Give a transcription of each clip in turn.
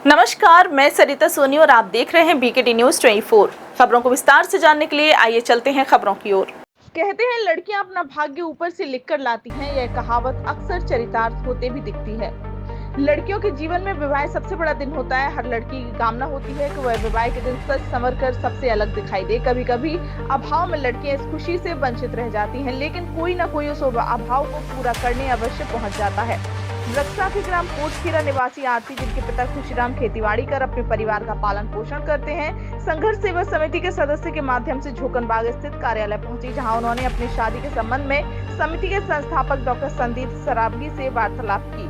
नमस्कार, मैं सरिता सोनी और आप देख रहे हैं बीकेटी न्यूज 24। खबरों को विस्तार से जानने के लिए आइए चलते हैं खबरों की ओर। कहते हैं लड़कियां अपना भाग्य ऊपर से लिखकर लाती हैं। यह कहावत अक्सर चरितार्थ होते भी दिखती है। लड़कियों के जीवन में विवाह सबसे बड़ा दिन होता है। हर लड़की की कामना होती है कि वह विवाह के दिन सज संवर कर सबसे अलग दिखाई दे। कभी कभी अभाव में लड़कियां इस खुशी से वंचित रह जाती हैं, लेकिन कोई ना कोई उस अभाव को पूरा करने अवश्य पहुंच जाता है। रक्षा के ग्राम कोटखेरा निवासी आरती, जिनके पिता खुशीराम खेतीबाड़ी कर अपने परिवार का पालन पोषण करते हैं, संघर्ष सेवा समिति के सदस्य के माध्यम से झोकनबाग स्थित कार्यालय पहुंची, जहां उन्होंने अपनी शादी के संबंध में समिति के संस्थापक डॉक्टर संदीप सरावगी से वार्तालाप की।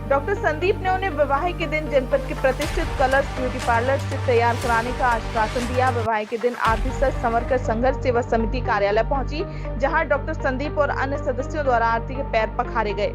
डॉक्टर संदीप ने उन्हें विवाह के दिन जनपद के प्रतिष्ठित कलर्स ब्यूटी पार्लर से तैयार कराने का आश्वासन दिया। विवाह के दिन आरती सज संवर कर संघर्ष सेवा समिति कार्यालय पहुंची, जहां डॉक्टर संदीप और अन्य सदस्यों द्वारा आरती के पैर पखारे गए।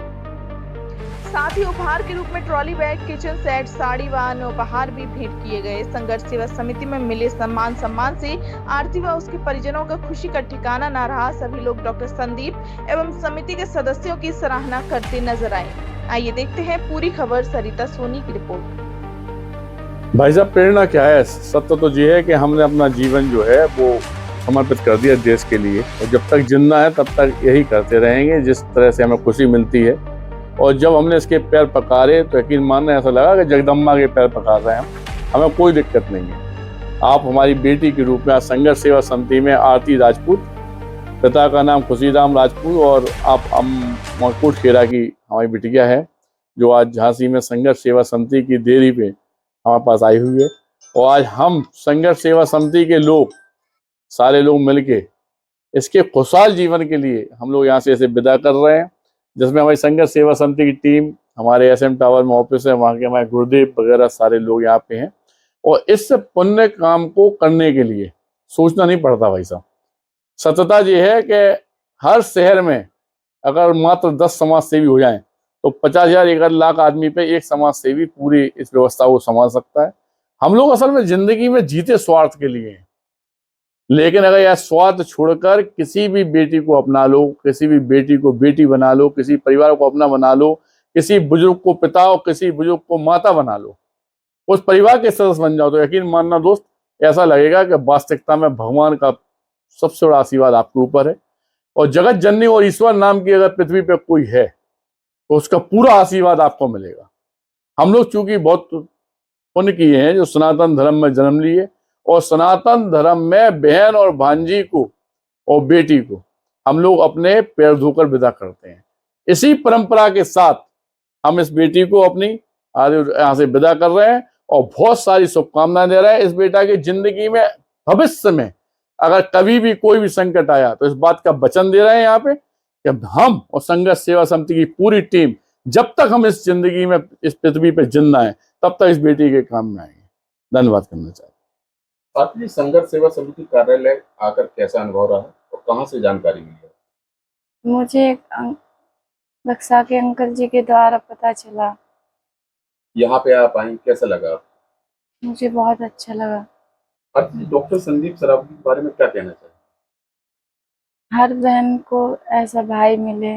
साथ ही उपहार के रूप में trolley bag, kitchen set, sari व अन्य उपहार भी भेंट किए गए। संघर्ष सेवा समिति में मिले सम्मान से आरती व उसके परिजनों का खुशी का ठिकाना न रहा। सभी लोग डॉक्टर संदीप एवं समिति के सदस्यों की सराहना करते नजर आए। आइए देखते हैं पूरी खबर। सरिता सोनी की रिपोर्ट। भाई साहब, प्रेरणा क्या है? सत्य तो ये है कि हमने अपना जीवन जो है वो समर्पित कर दिया देश के लिए, और जब तक जिंदा है तब तक यही करते रहेंगे जिस तरह से हमें खुशी मिलती है। और जब हमने इसके पैर पकारे तो यकीन मानना ऐसा लगा कि जगदम्बा के पैर पकार रहे हैं। हमें कोई दिक्कत नहीं है। आप हमारी बेटी के रूप में आज संघर्ष सेवा समिति में आरती राजपूत, पिता का नाम खुशीराम राजपूत, और आप कोटखेरा की हमारी बिटिया है, जो आज झांसी में संघर्ष सेवा समिति की देरी पे हमारे पास आई हुई है। और आज हम संघर्ष सेवा समिति के लोग, सारे लोग मिलके इसके खुशहाल जीवन के लिए हम लोग यहाँ से ऐसे विदा कर रहे हैं, जिसमें हमारी संघर्ष सेवा समिति की टीम, हमारे एसएम टावर में ऑफिस है, वहाँ के हमारे गुरुदेव वगैरह सारे लोग यहाँ पे हैं। और इस पुण्य काम को करने के लिए सोचना नहीं पड़ता भाई साहब। सत्यता ये है कि हर शहर में अगर मात्र 10 समाज सेवी हो जाएं तो 50,000 1 लाख आदमी पे एक समाज सेवी पूरी इस व्यवस्था को संभाल सकता है। हम लोग असल में जिंदगी में जीते स्वार्थ के लिए हैं, लेकिन अगर यह स्वार्थ छोड़कर किसी भी बेटी को अपना लो, किसी भी बेटी को बेटी बना लो, किसी परिवार को अपना बना लो, किसी बुजुर्ग को पिता और किसी बुजुर्ग को माता बना लो, उस परिवार के सदस्य बन जाओ, तो यकीन मानना दोस्त, ऐसा लगेगा कि वास्तविकता में भगवान का सबसे बड़ा आशीर्वाद आपके ऊपर है। और जगत जननी और ईश्वर नाम की अगर पृथ्वी पे कोई है तो उसका पूरा आशीर्वाद आपको मिलेगा। हम लोग चूंकि बहुत पुण्य किए हैं जो सनातन धर्म में जन्म लिए, और सनातन धर्म में बहन और भांजी को और बेटी को हम लोग अपने पैर धोकर विदा करते हैं। इसी परंपरा के साथ हम इस बेटी को अपनी यहाँ से विदा कर रहे हैं और बहुत सारी शुभकामनाएं दे रहे हैं। इस बेटा की जिंदगी में भविष्य में अगर कभी भी कोई भी संकट आया तो इस बात का वचन दे रहे हैं यहाँ पे कि हम और संघर्ष सेवा समिति की पूरी टीम, जब तक हम इस जिंदगी में इस पृथ्वी पे जिंदा है तब तक इस बेटी के काम में आएंगे। धन्यवाद करना चाहिए। साथ ही संघर्ष सेवा समिति कार्यालय आकर कैसा अनुभव रहा और कहाँ से जानकारी मिली है? मुझे रक्षा के अंकल जी के द्वारा पता चला। यहाँ पे आप आई, कैसा लगा? मुझे बहुत अच्छा लगा। डॉक्टर संदीप सरावगी के बारे में क्या कहना चाहिए? हर बहन को ऐसा भाई मिले